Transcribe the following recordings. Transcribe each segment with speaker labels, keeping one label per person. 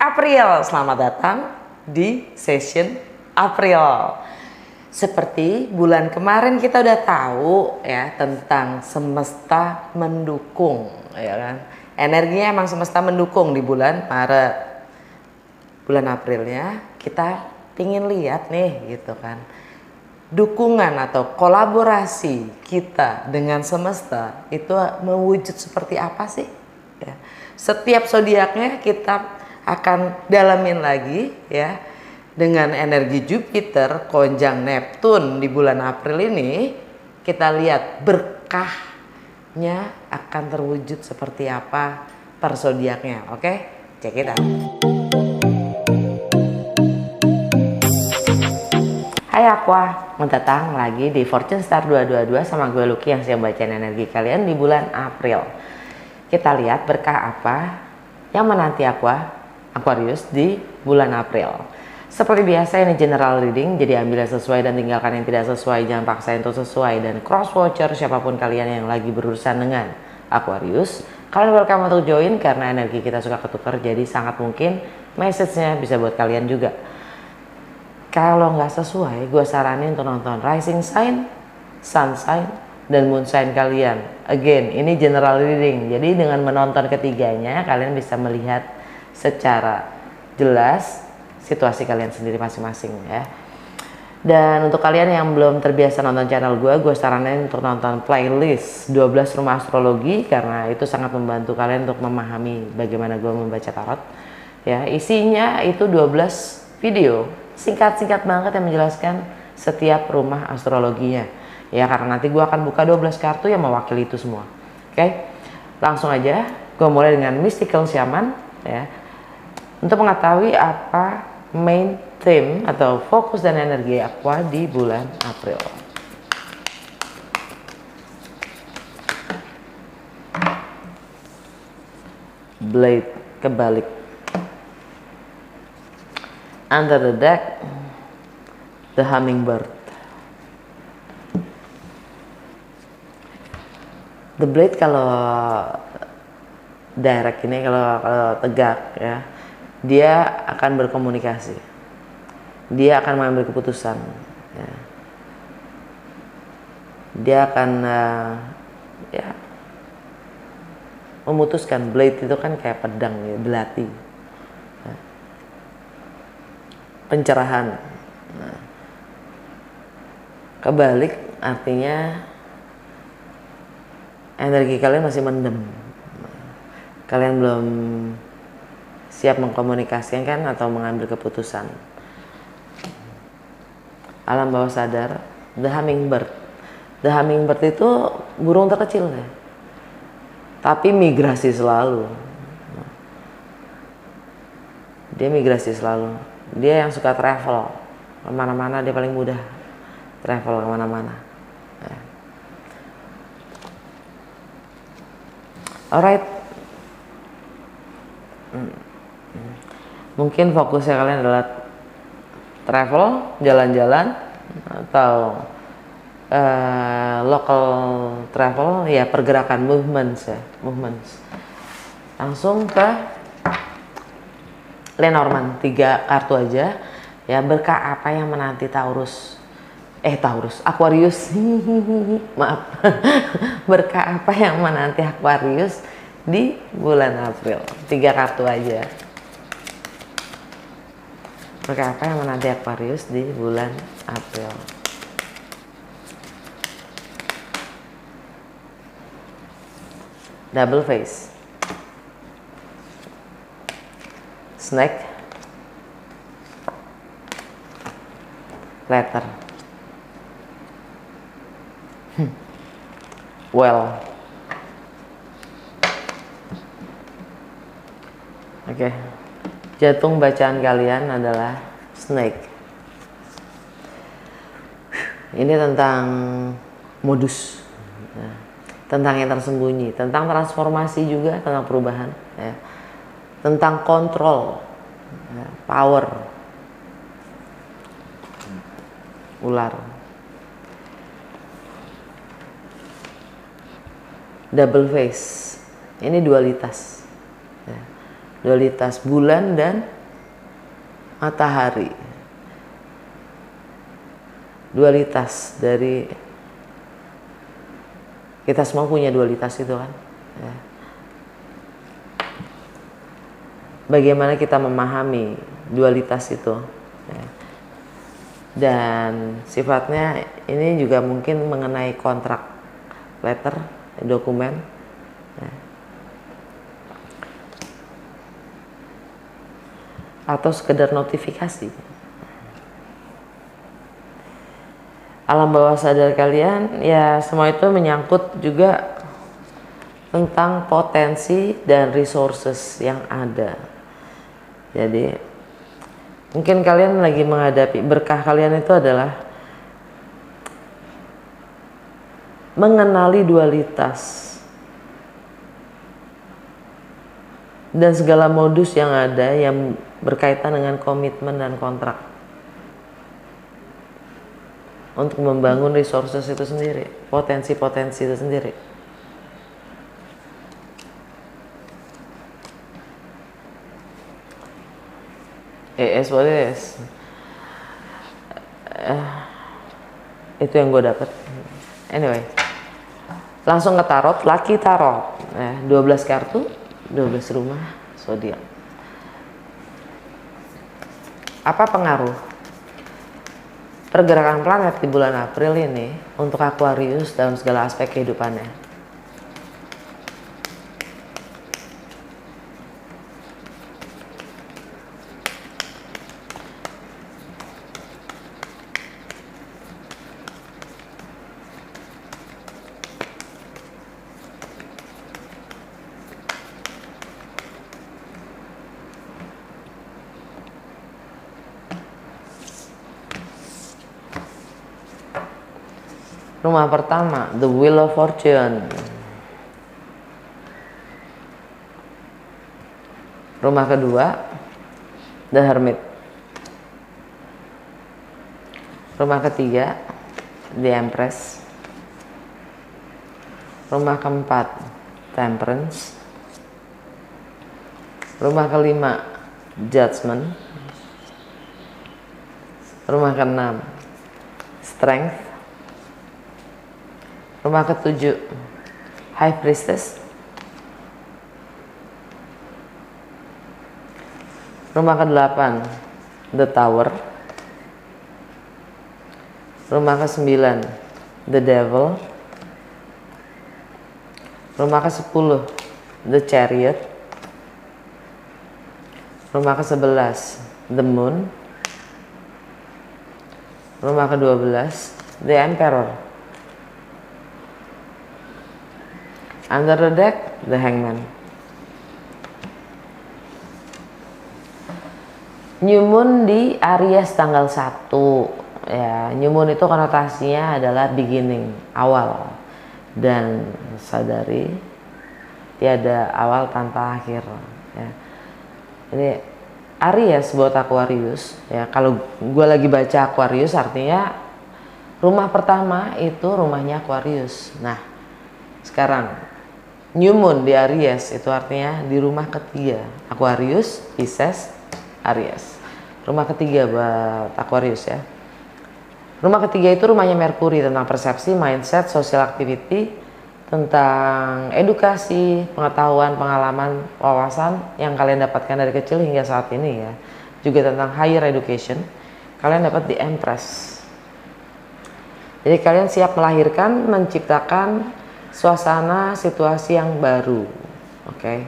Speaker 1: April, selamat datang di session April. Seperti bulan kemarin kita udah tahu ya tentang semesta mendukung, ya kan? Energinya emang semesta mendukung di bulan Maret. Bulan Aprilnya kita pingin lihat nih gitu kan, dukungan atau kolaborasi kita dengan semesta itu mewujud seperti apa sih? Ya. Setiap zodiaknya kita akan dalamin lagi ya, dengan energi Jupiter konjang Neptun di bulan April ini. Kita lihat berkahnya akan terwujud seperti apa per zodiaknya. Oke, check it out. Hai Aqua, mau datang lagi di Fortune Star 222 sama gue Lucky yang siap bacain energi kalian di bulan April. Kita lihat berkah apa yang menanti Aquarius di bulan April. Seperti biasa ini general reading, jadi ambil yang sesuai dan tinggalkan yang tidak sesuai. Jangan paksain untuk sesuai, dan cross watcher siapapun kalian yang lagi berurusan dengan Aquarius, kalian welcome untuk join karena energi kita suka ketukar, jadi sangat mungkin message-nya bisa buat kalian juga. Kalau nggak sesuai, gue saranin untuk nonton rising sign, sun sign, dan moon sign kalian. Again, ini general reading, jadi dengan menonton ketiganya kalian bisa melihat secara jelas situasi kalian sendiri masing-masing ya. Dan untuk kalian yang belum terbiasa nonton channel gue saranin untuk nonton playlist 12 rumah astrologi karena itu sangat membantu kalian untuk memahami bagaimana gue membaca tarot ya. Isinya itu 12 video singkat-singkat banget yang menjelaskan setiap rumah astrologinya ya, karena nanti gue akan buka 12 kartu yang mewakili itu semua. Oke, langsung aja gue mulai dengan mystical shaman ya, untuk mengetahui apa main theme atau fokus dan energi Aqua di bulan April. Blade kebalik. Under the deck, the hummingbird. The blade kalau direct ini, kalau tegak ya, dia akan berkomunikasi, dia akan mengambil keputusan ya. Dia akan ya, memutuskan. Blade itu kan kayak pedang ya, belati ya. Pencerahan. Nah, kebalik artinya energi kalian masih mendem, kalian belum siap mengkomunikasikan atau mengambil keputusan. Alam bawah sadar, the hummingbird. The hummingbird itu burung terkecil ya, tapi migrasi selalu. Dia migrasi selalu. Dia yang suka travel kemana-mana, dia paling mudah travel kemana-mana ya. Alright, mungkin fokusnya kalian adalah travel, jalan-jalan, atau local travel ya, pergerakan, movements. Langsung ke Lenormand, 3 kartu aja ya. Berkah apa yang menanti Aquarius maaf berkah apa yang menanti Aquarius di bulan April? 3 kartu aja. Berkah apa yang menanti Aquarius di bulan April? Double face, snake, letter, well. Oke. Jantung bacaan kalian adalah snake. Ini tentang modus, ya, tentang yang tersembunyi, tentang transformasi juga, tentang perubahan, ya, tentang kontrol, ya, power, ular. Double face, ini dualitas ya. Dualitas bulan dan matahari, dualitas dari kita semua punya dualitas itu kan ya. Bagaimana kita memahami dualitas itu ya. Dan sifatnya ini juga mungkin mengenai kontrak letter, dokumen ya. Atau sekedar notifikasi. Alam bawah sadar kalian ya, semua itu menyangkut juga tentang potensi dan resources yang ada. Jadi mungkin kalian lagi menghadapi, berkah kalian itu adalah mengenali dualitas dan segala modus yang ada yang berkaitan dengan komitmen dan kontrak untuk membangun resources itu sendiri, potensi-potensi itu sendiri. What it is. Itu yang gue dapet. Anyway, langsung ke tarot, Lucky Tarot. 12 kartu, 12 rumah zodiak. Apa pengaruh pergerakan planet di bulan April ini untuk Aquarius dalam segala aspek kehidupannya? Rumah pertama, The Wheel of Fortune. Rumah kedua, The Hermit. Rumah ketiga, The Empress. Rumah keempat, Temperance. Rumah kelima, Judgment. Rumah keenam, Strength. Rumah ketujuh, High Priestess. Rumah kedelapan, The Tower. Rumah kesembilan, The Devil. Rumah ke-10, The Chariot. Rumah ke-11, The Moon. Rumah ke-12, The Emperor. Under the deck, The Hangman. New Moon di Aries tanggal 1. Ya, New Moon itu konotasinya adalah beginning, awal. Dan sadari tiada awal tanpa akhir. Ya. Ini Aries buat Aquarius. Ya, kalau gue lagi baca Aquarius artinya rumah pertama itu rumahnya Aquarius. Nah, sekarang New Moon di Aries itu artinya di rumah ketiga, Aquarius, Pisces, Aries. Rumah ketiga buat Aquarius ya. Rumah ketiga itu rumahnya Merkuri, tentang persepsi, mindset, social activity, tentang edukasi, pengetahuan, pengalaman, wawasan yang kalian dapatkan dari kecil hingga saat ini ya. Juga tentang higher education, kalian dapat di Empress. Jadi kalian siap melahirkan, menciptakan suasana situasi yang baru. Oke.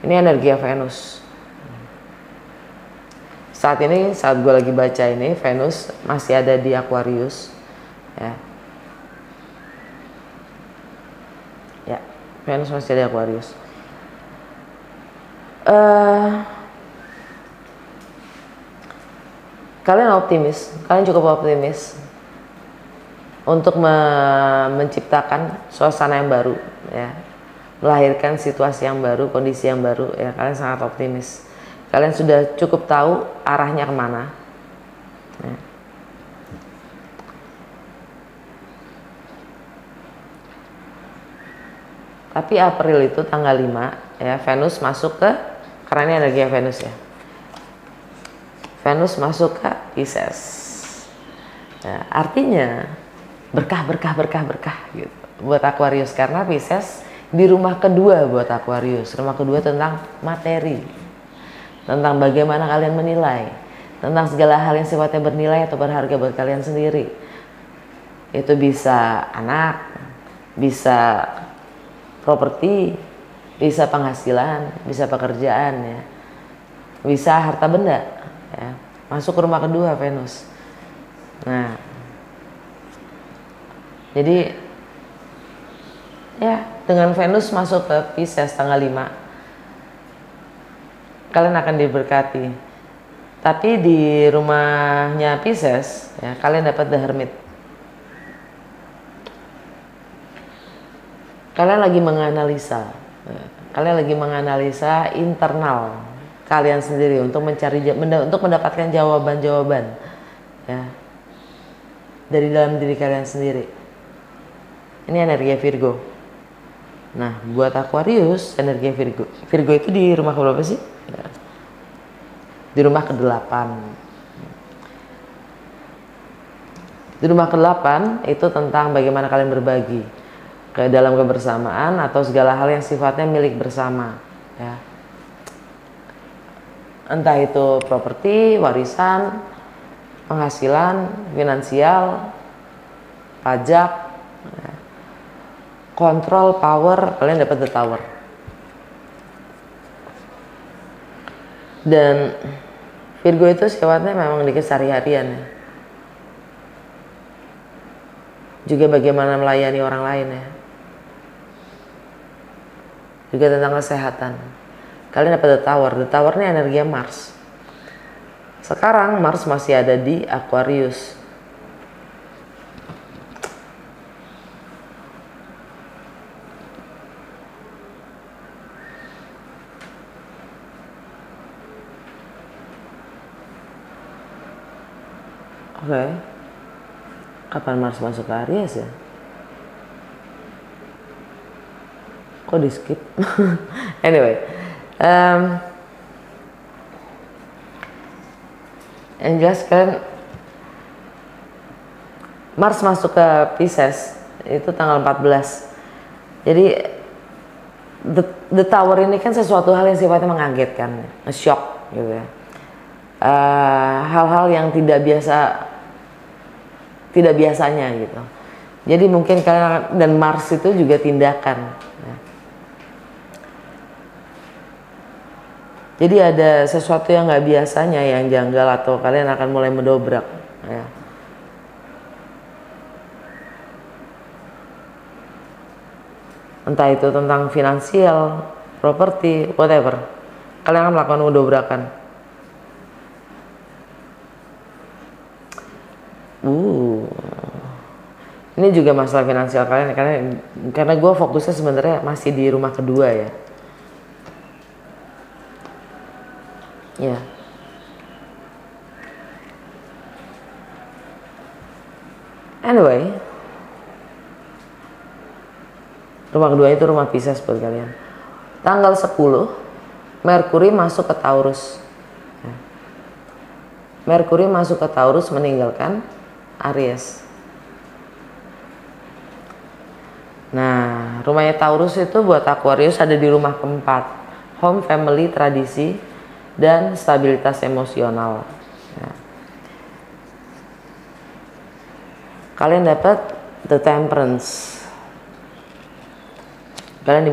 Speaker 1: Ini energi Venus. Saat ini, saat gue lagi baca ini, Venus masih ada di Aquarius. Ya, Venus masih ada di Aquarius. Kalian optimis, kalian cukup optimis untuk menciptakan suasana yang baru, ya, melahirkan situasi yang baru, kondisi yang baru, ya. Kalian sangat optimis. Kalian sudah cukup tahu arahnya kemana. Ya. Tapi April itu tanggal 5, ya, Venus masuk ke, karena ini energi Venus ya. Venus masuk ke Pisces. Nah, artinya berkah gitu buat Aquarius, karena Pisces di rumah kedua buat Aquarius. Rumah kedua tentang materi, tentang bagaimana kalian menilai, tentang segala hal yang sifatnya bernilai atau berharga buat kalian sendiri. Itu bisa anak, bisa properti, bisa penghasilan, bisa pekerjaan ya, bisa harta benda ya. Masuk ke rumah kedua Venus. Nah, jadi ya dengan Venus masuk ke Pisces tanggal 5, kalian akan diberkati. Tapi di rumahnya Pisces ya, kalian dapat The Hermit. Kalian lagi menganalisa ya, kalian lagi menganalisa internal kalian sendiri untuk untuk mendapatkan jawaban-jawaban ya dari dalam diri kalian sendiri. Ini energi Virgo. Nah, buat Aquarius, energi Virgo itu di rumah keberapa sih? Ya. Di rumah ke-8. Di rumah ke-8 itu tentang bagaimana kalian berbagi ke dalam kebersamaan atau segala hal yang sifatnya milik bersama ya. Entah itu properti, warisan, penghasilan, finansial, pajak, ya. Kontrol, power, kalian dapat The Tower. Dan Virgo itu sifatnya memang di keseharian ya. Juga bagaimana melayani orang lain ya. Juga tentang kesehatan. Kalian dapat The Tower. The Tower ini energi Mars. Sekarang Mars masih ada di Aquarius. Oke. Kapan Mars masuk ke Aries ya? Kok di skip? Anyway, yang jelas kan Mars masuk ke Pisces itu tanggal 14. Jadi the Tower ini kan sesuatu hal yang sifatnya mengagetkan, nge-shock gitu ya. Hal-hal yang tidak biasanya gitu. Jadi mungkin karena, dan Mars itu juga tindakan ya. Jadi ada sesuatu yang nggak biasanya, yang janggal, atau kalian akan mulai mendobrak ya. Entah itu tentang finansial, properti, whatever, kalian akan melakukan dobrakan. Ini juga masalah finansial kalian karena gue fokusnya sebenarnya masih di rumah kedua ya. Ya. Anyway, rumah kedua itu rumah Pisces buat kalian. Tanggal 10 Merkuri masuk ke Taurus. Merkuri masuk ke Taurus meninggalkan Aries. Nah, rumahnya Taurus itu buat Aquarius ada di rumah keempat, home, family, tradisi, dan stabilitas emosional. Ya. Kalian dapat The Temperance. Kalian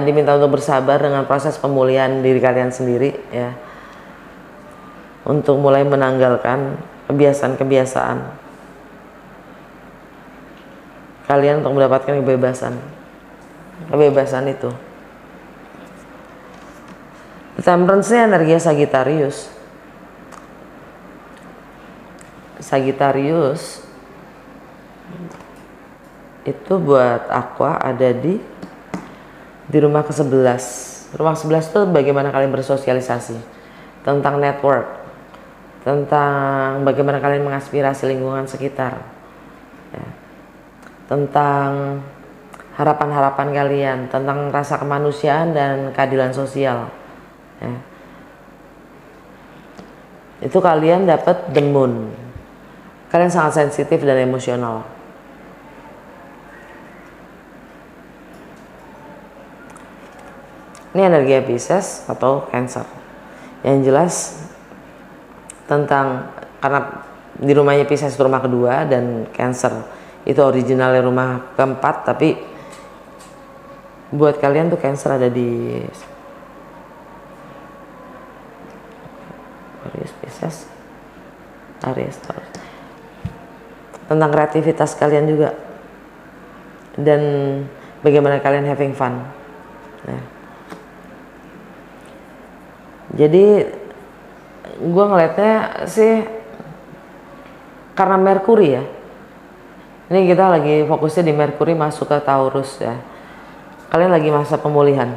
Speaker 1: diminta untuk bersabar dengan proses pemulihan diri kalian sendiri ya, untuk mulai menanggalkan kebiasaan-kebiasaan kalian untuk mendapatkan kebebasan itu. Temperance ini energi Sagittarius itu buat Aqua ada di rumah ke-11. Rumah ke-11 itu bagaimana kalian bersosialisasi, tentang network, tentang bagaimana kalian mengaspirasi lingkungan sekitar ya. Tentang harapan-harapan kalian, tentang rasa kemanusiaan dan keadilan sosial ya. itu kalian dapat the moon. Kalian sangat sensitif dan emosional. Ini energi Pisces atau Cancer. Yang jelas tentang, karena di rumahnya Pisces itu rumah kedua dan Cancer itu originalnya rumah keempat, tapi buat kalian tuh Cancer ada di Aries, Pisces, Aries, Taurus. Tentang kreativitas kalian juga dan bagaimana kalian having fun. Nah, jadi gue ngelihatnya sih karena Merkuri ya, ini kita lagi fokusnya di Merkuri masuk ke Taurus ya, kalian lagi masa pemulihan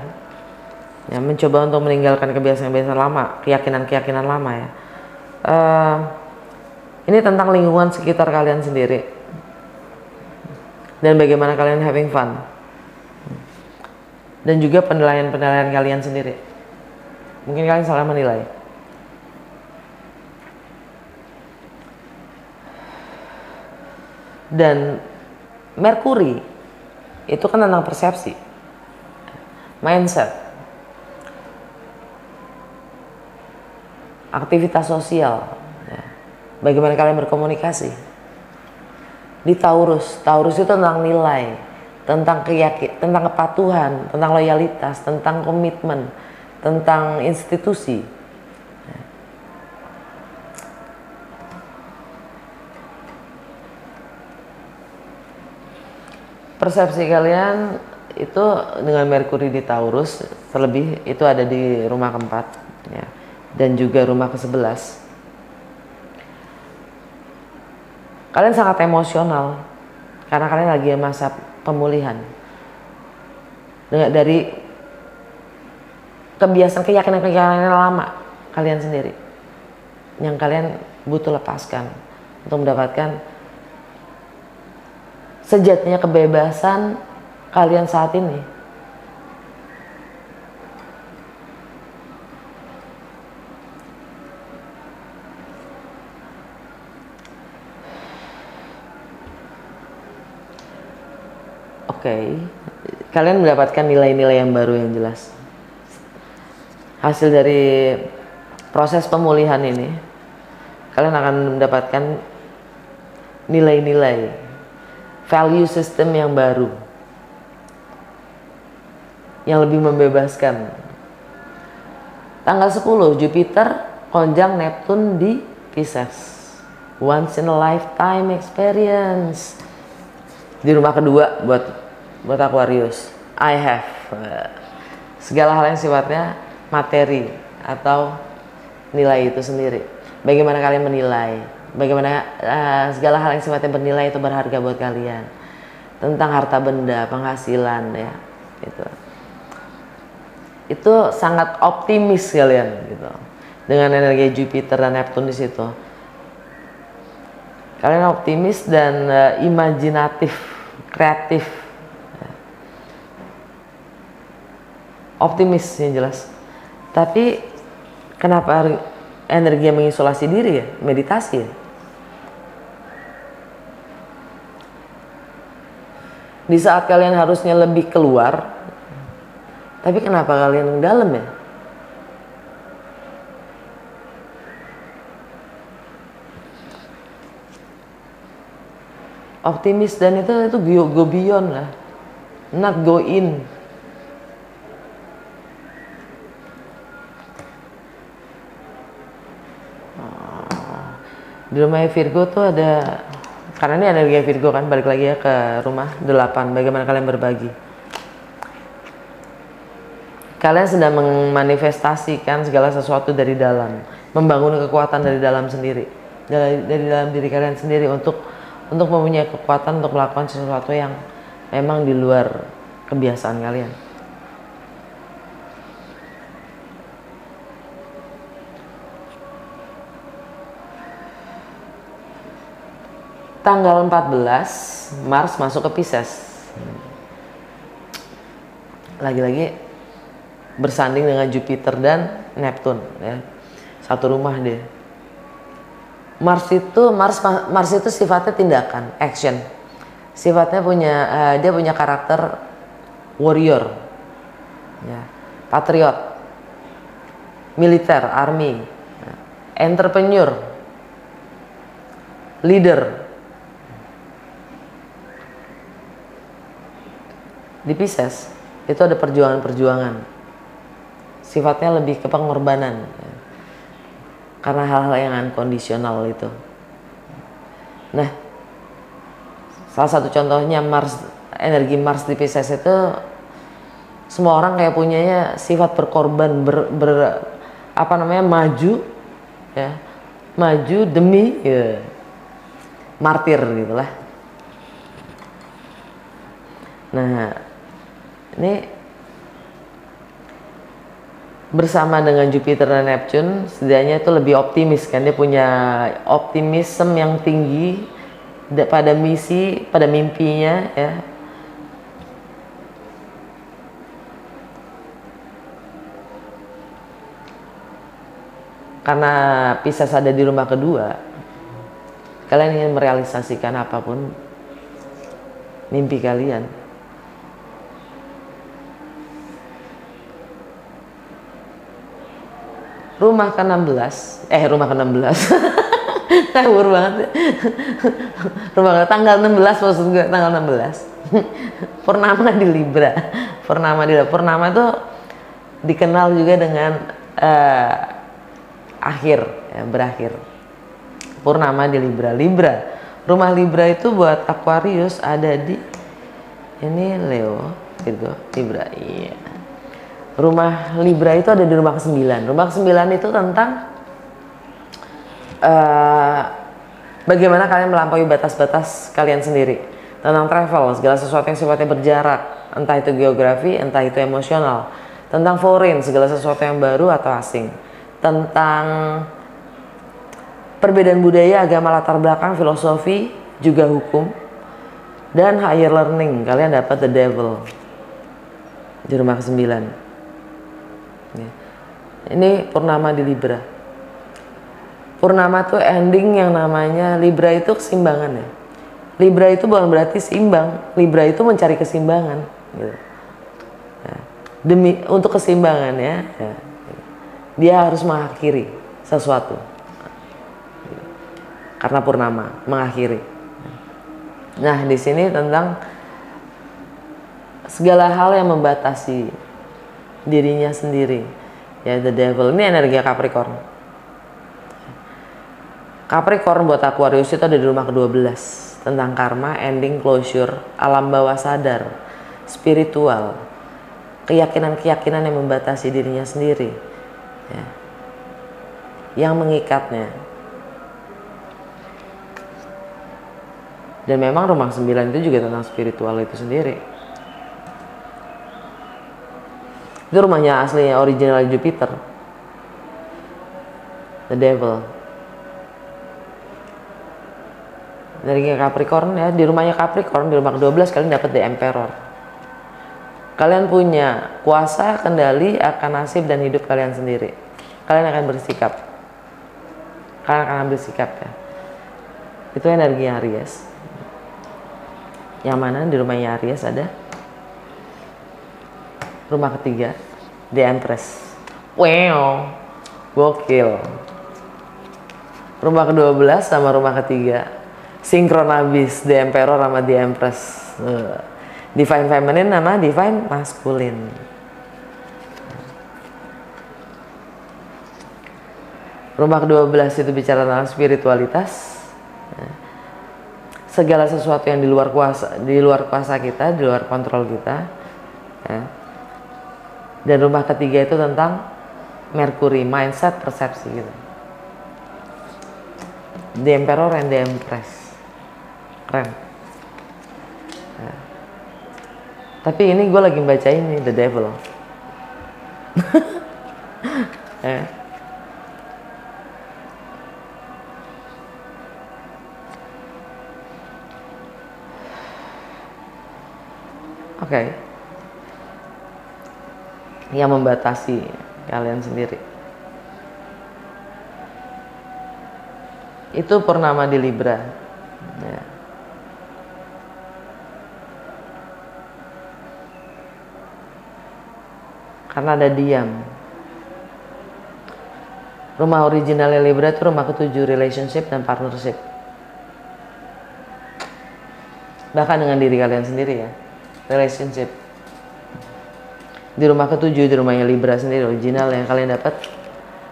Speaker 1: ya, mencoba untuk meninggalkan kebiasaan-kebiasaan lama, keyakinan-keyakinan lama ya. Ini tentang lingkungan sekitar kalian sendiri dan bagaimana kalian having fun, dan juga penilaian-penilaian kalian sendiri. Mungkin kalian salah menilai. Dan Merkuri itu kan tentang persepsi, mindset, aktivitas sosial, ya. Bagaimana kalian berkomunikasi. Di Taurus itu tentang nilai, tentang keyakinan, tentang kepatuhan, tentang loyalitas, tentang komitmen, tentang institusi. Persepsi kalian itu dengan Merkuri di Taurus, terlebih itu ada di rumah keempat ya, dan juga rumah ke-11. Kalian sangat emosional karena kalian lagi masa pemulihan dari kebiasaan, keyakinan lama kalian sendiri yang kalian butuh lepaskan untuk mendapatkan sejatinya kebebasan kalian saat ini. Oke, kalian mendapatkan nilai-nilai yang baru yang jelas. Hasil dari proses pemulihan ini, kalian akan mendapatkan nilai-nilai, value system yang baru, yang lebih membebaskan. Tanggal 10, Jupiter konjang Neptune di Pisces. Once in a lifetime experience. Di rumah kedua buat Aquarius, I have segala hal yang sifatnya materi atau nilai itu sendiri. Bagaimana kalian menilai, bagaimana segala hal yang sifatnya bernilai itu berharga buat kalian. Tentang harta benda, penghasilan ya, itu sangat optimis kalian gitu. Dengan energi Jupiter dan Neptune di situ, kalian optimis dan imajinatif, kreatif, optimis yang jelas. Tapi kenapa energi yang mengisolasi diri ya, meditasi ya? Di saat kalian harusnya lebih keluar, tapi kenapa kalian yang dalam ya? Optimis dan itu go beyond lah, not go in. Di rumah Virgo tuh ada, karena ini energi Virgo kan, balik lagi ya ke rumah 8, bagaimana kalian berbagi. Kalian sedang memanifestasikan segala sesuatu dari dalam, membangun kekuatan dari dalam sendiri, dari dalam diri kalian sendiri untuk mempunyai kekuatan untuk melakukan sesuatu yang memang di luar kebiasaan kalian. Tanggal 14 Mars masuk ke Pisces. Lagi-lagi bersanding dengan Jupiter dan Neptune ya. Satu rumah dia. Mars itu sifatnya tindakan, action. Sifatnya dia punya karakter warrior, ya, patriot, militer, army, entrepreneur, leader. Di Pisces itu ada perjuangan-perjuangan, sifatnya lebih ke pengorbanan, ya, karena hal-hal yang unconditional itu. Nah, salah satu contohnya energi Mars di Pisces itu, semua orang kayak punyanya sifat berkorban, maju, ya, maju demi, ya, martir gitulah. Nah, ini bersama dengan Jupiter dan Neptune, setidaknya itu lebih optimis kan, dia punya optimisme yang tinggi pada misi, pada mimpinya, ya. Karena Pisces ada di rumah kedua, kalian ingin merealisasikan apapun mimpi kalian. Rumah ke-16 ngawur banget. Tanggal 16 maksud gue, tanggal 16 Purnama di Libra. Purnama itu dikenal juga dengan akhir, ya, berakhir. Purnama di Libra. Rumah Libra itu buat Aquarius ada di ini Leo gitu, Libra. Iya. Rumah Libra itu ada di rumah ke-9. Rumah ke-9 itu tentang bagaimana kalian melampaui batas-batas kalian sendiri. Tentang travel, segala sesuatu yang sifatnya berjarak, entah itu geografi, entah itu emosional. Tentang foreign, segala sesuatu yang baru atau asing. Tentang perbedaan budaya, agama, latar belakang, filosofi, juga hukum. Dan higher learning, kalian dapat the devil di rumah ke-9. Ya. Ini purnama di Libra. Purnama tuh ending yang namanya Libra itu keseimbangan, ya. Libra itu bukan berarti seimbang. Libra itu mencari keseimbangan, gitu. Ya. Untuk keseimbangan, ya. Dia harus mengakhiri sesuatu. Karena purnama mengakhiri. Nah, di sini tentang segala hal yang membatasi dirinya sendiri, ya, the devil. Ini energi Capricorn. Capricorn buat Aquarius itu ada di rumah ke-12, tentang karma, ending, closure, alam bawah sadar, spiritual, keyakinan-keyakinan yang membatasi dirinya sendiri, ya, yang mengikatnya. Dan memang rumah 9 itu juga tentang spiritual itu sendiri. Itu rumahnya aslinya original Jupiter, the devil. Dari Capricorn, ya, di rumahnya Capricorn, di rumah ke-12 kalian dapat the Emperor. Kalian punya kuasa kendali akan nasib dan hidup kalian sendiri. Kalian akan bersikap. Kalian akan ambil sikap, ya. Itu energi Aries. Yang mana di rumahnya Aries ada rumah ketiga, The Empress. Wow, gokil. Rumah ke-12 sama rumah ketiga sinkron abis, The Emperor sama The Empress. Divine Feminine sama Divine Masculine. Rumah ke-12 itu bicara tentang spiritualitas. Segala sesuatu yang di luar kuasa kita, di luar kontrol kita, ya. Dan rumah ketiga itu tentang Mercury, mindset, persepsi gitu. The Emperor and the Empress. Keren. Ya. Tapi ini gue lagi baca ini, The Devil. Ya. Oke. Yang membatasi kalian sendiri. itu purnama di Libra ya. Karena ada diam. Rumah originalnya Libra itu rumah ketujuh, relationship dan partnership. Bahkan dengan diri kalian sendiri ya, relationship. Di rumah ketujuh, di rumahnya Libra sendiri original yang kalian dapat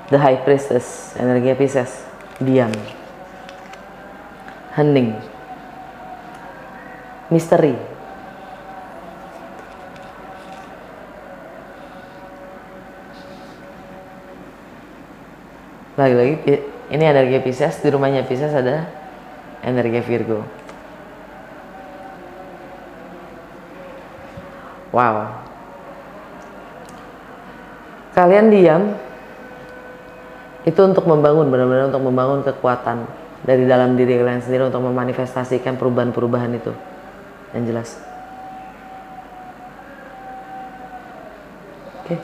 Speaker 1: The High Priestess, energi Pisces, diam, hening, misteri. Lagi-lagi ini energi Pisces, di rumahnya Pisces ada energi Virgo. Wow. Kalian diam itu untuk membangun, benar-benar untuk membangun kekuatan dari dalam diri kalian sendiri untuk memanifestasikan perubahan-perubahan itu yang jelas. Oke.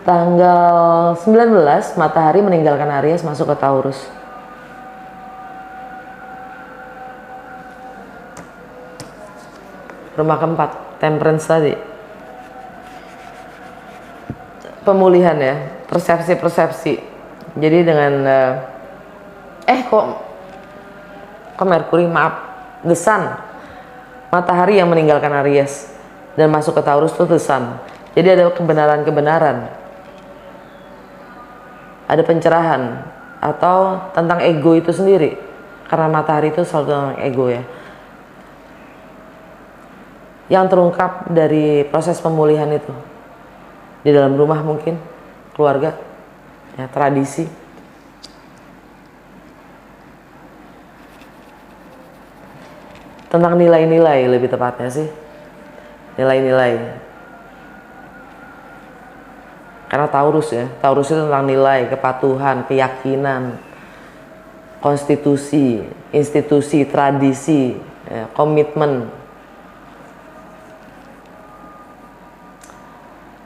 Speaker 1: Tanggal 19 matahari meninggalkan Aries masuk ke Taurus. Rumah keempat, Temperance tadi. Pemulihan ya, persepsi-persepsi. Jadi dengan kok Merkuri, maaf, The Sun, matahari yang meninggalkan Aries dan masuk ke Taurus itu The Sun. Jadi ada kebenaran-kebenaran, ada pencerahan atau tentang ego itu sendiri, karena matahari itu selalu tentang ego ya, yang terungkap dari proses pemulihan itu di dalam rumah, mungkin keluarga ya, tradisi. Tentang nilai-nilai lebih tepatnya sih, nilai-nilai. Karena Taurus ya, Taurus itu tentang nilai, kepatuhan, keyakinan, konstitusi, institusi, tradisi, ya, komitmen.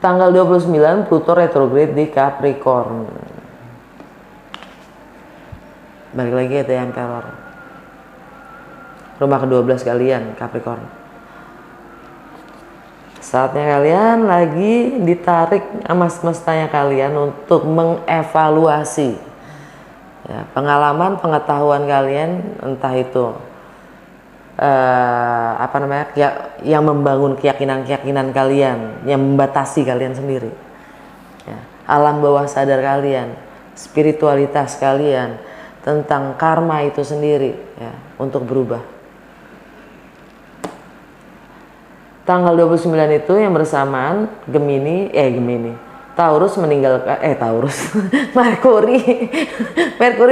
Speaker 1: Tanggal 29 Pluto retrograde di Capricorn. Balik lagi ke The Emperor. Rumah ke-12 kalian, Capricorn. Saatnya kalian lagi ditarik sama semestanya kalian untuk mengevaluasi ya, pengalaman, pengetahuan kalian, entah itu yang membangun keyakinan-keyakinan kalian, yang membatasi kalian sendiri ya, alam bawah sadar kalian, spiritualitas kalian, tentang karma itu sendiri ya, untuk berubah. Tanggal 29 itu yang bersamaan Taurus meninggalkan Merkuri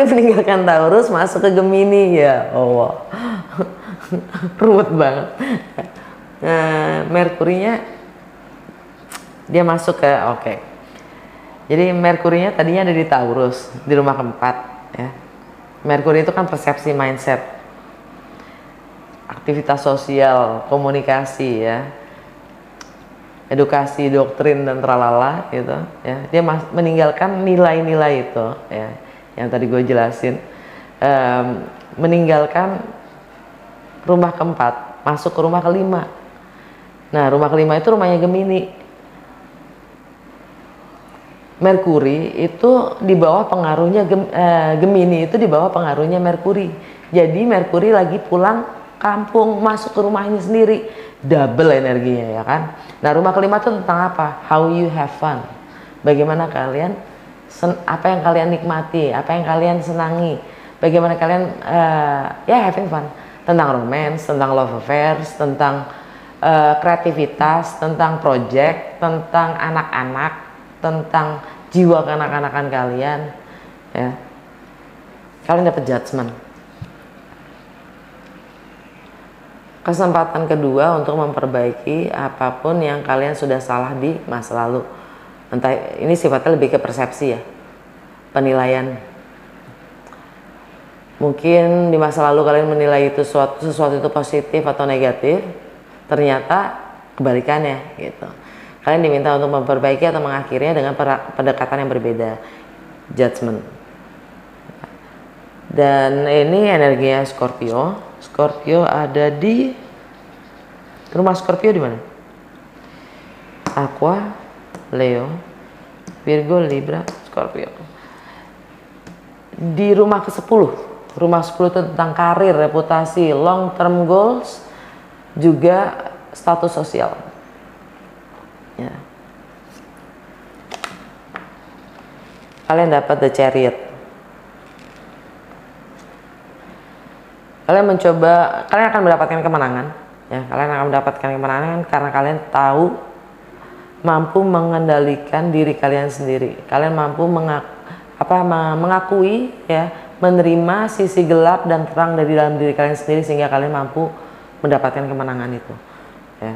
Speaker 1: meninggalkan Taurus masuk ke Gemini ya Allah. Ruwet banget. Merkurinya dia masuk ke jadi Merkurinya tadinya ada di Taurus di rumah keempat ya. Merkuri itu kan persepsi, mindset, aktivitas sosial, komunikasi ya, edukasi, doktrin dan tralala gitu ya. Dia meninggalkan nilai-nilai itu ya, yang tadi gue jelasin, meninggalkan rumah keempat masuk ke rumah kelima. Nah, rumah kelima itu rumahnya Gemini. Merkuri itu di bawah pengaruhnya Gemini itu di bawah pengaruhnya Merkuri. Jadi Merkuri lagi pulang kampung, masuk ke rumahnya sendiri, double energinya ya kan. Nah, rumah kelima itu tentang apa? How you have fun. Bagaimana kalian, apa yang kalian nikmati, apa yang kalian senangi, bagaimana kalian having fun. Tentang romance, tentang love affairs, tentang kreativitas, tentang project, tentang anak-anak, tentang jiwa kanak-kanakan kalian ya. Kalian dapat judgment. Kesempatan kedua untuk memperbaiki apapun yang kalian sudah salah di masa lalu. Entah ini sifatnya lebih ke persepsi ya, penilaian. Mungkin di masa lalu kalian menilai itu sesuatu itu positif atau negatif, ternyata kebalikannya gitu. Kalian diminta untuk memperbaiki atau mengakhirinya dengan pendekatan yang berbeda, judgment. Dan ini energinya Scorpio. Scorpio ada di rumah Scorpio di mana? Aqua, Leo, Virgo, Libra, Scorpio. Di rumah ke-10. Rumah 10 itu tentang karir, reputasi, long term goals, juga status sosial. Ya. Kalian dapat The Chariot. Kalian akan mendapatkan kemenangan. Ya, kalian akan mendapatkan kemenangan karena kalian tahu mampu mengendalikan diri kalian sendiri. Kalian mampu mengakui, ya, menerima sisi gelap dan terang dari dalam diri kalian sendiri sehingga kalian mampu mendapatkan kemenangan itu. Ya.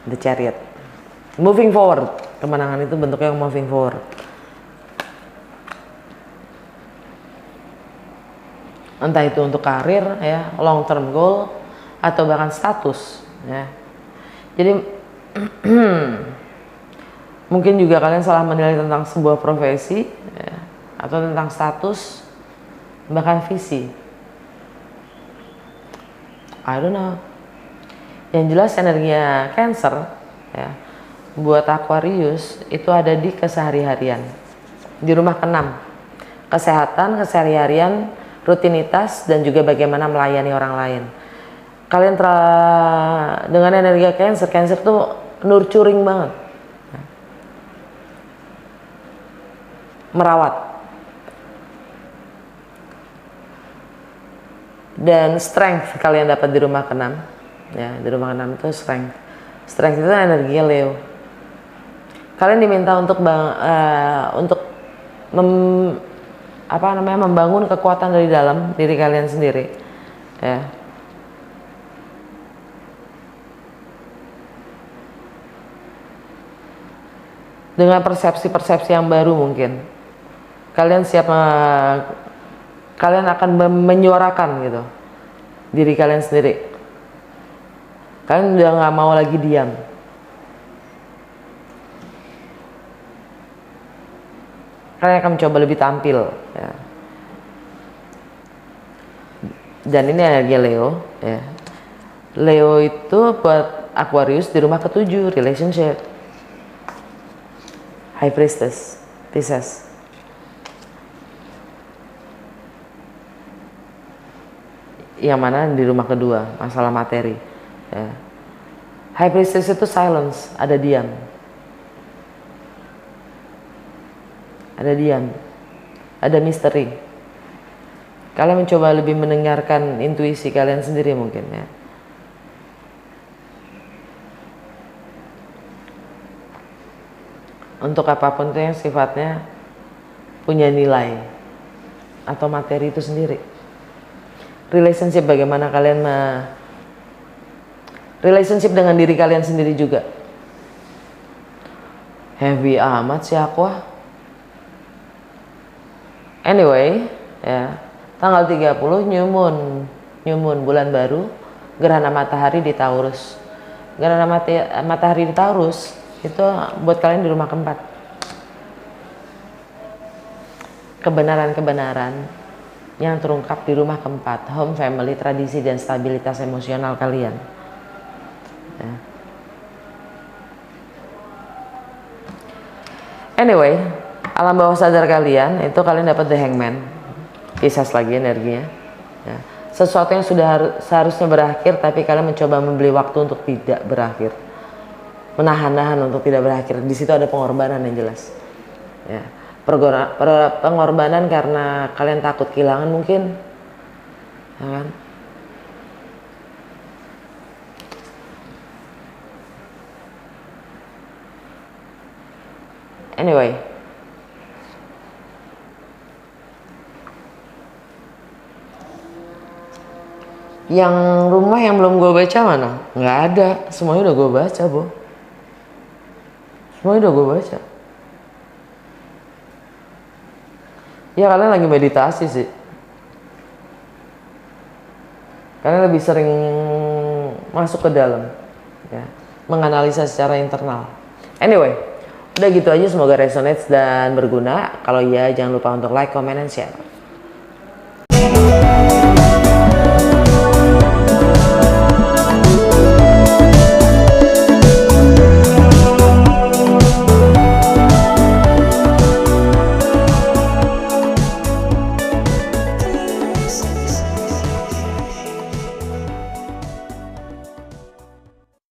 Speaker 1: The Chariot. Moving forward. Kemenangan itu bentuknya moving forward. Entah itu untuk karir, ya, long term goal, atau bahkan status, ya. Jadi mungkin juga kalian salah menilai tentang sebuah profesi, ya, atau tentang status, bahkan visi. I don't know. Yang jelas energinya Cancer, ya, buat Aquarius itu ada di kesehari-harian, di rumah ke-6. Kesehatan, kesehari-harian, rutinitas, dan juga bagaimana melayani orang lain. Kalian dengan energi Cancer tuh nurturing banget, merawat, dan strength kalian dapat di rumah ke-6. Ya, di rumah ke-6 itu strength itu energi Leo. Kalian diminta untuk membangun kekuatan dari dalam diri kalian sendiri, ya. Dengan persepsi-persepsi yang baru mungkin kalian kalian akan menyuarakan gitu diri kalian sendiri. Kalian udah nggak mau lagi diam. Kalian akan mencoba lebih tampil, ya. Dan ini energi Leo, ya. Leo itu buat Aquarius di rumah ke-7, relationship. High Priestess, Pisces. Yang mana di rumah kedua, masalah materi, ya. High Priestess itu silence, ada diam. Ada misteri. Kalian mencoba lebih mendengarkan intuisi kalian sendiri mungkin, ya. Untuk apapun itu yang sifatnya punya nilai atau materi itu sendiri. Relationship, bagaimana kalian relationship dengan diri kalian sendiri juga. Heavy amat sih Aqua. Anyway, ya, tanggal 30 New Moon bulan baru, gerhana matahari di Taurus. Gerhana matahari di Taurus itu buat kalian di rumah ke-4. Kebenaran-kebenaran yang terungkap di rumah ke-4, home, family, tradisi, dan stabilitas emosional kalian, ya. Anyway, alam bawah sadar kalian itu kalian dapat The Hangman, Pisces lagi energinya, ya. Sesuatu yang sudah seharusnya berakhir tapi kalian mencoba membeli waktu untuk tidak berakhir, menahan-nahan untuk tidak berakhir. Di situ ada pengorbanan yang jelas, ya. Pengorbanan karena kalian takut kehilangan mungkin, ya kan? Anyway, yang rumah yang belum gue baca mana? Nggak ada, semuanya udah gue baca, Bo. Semuanya udah gue baca. Ya kalian lagi meditasi sih. Kalian lebih sering masuk ke dalam, ya, menganalisa secara internal. Anyway, udah gitu aja, semoga resonate dan berguna. Kalau iya jangan lupa untuk like, comment, and share.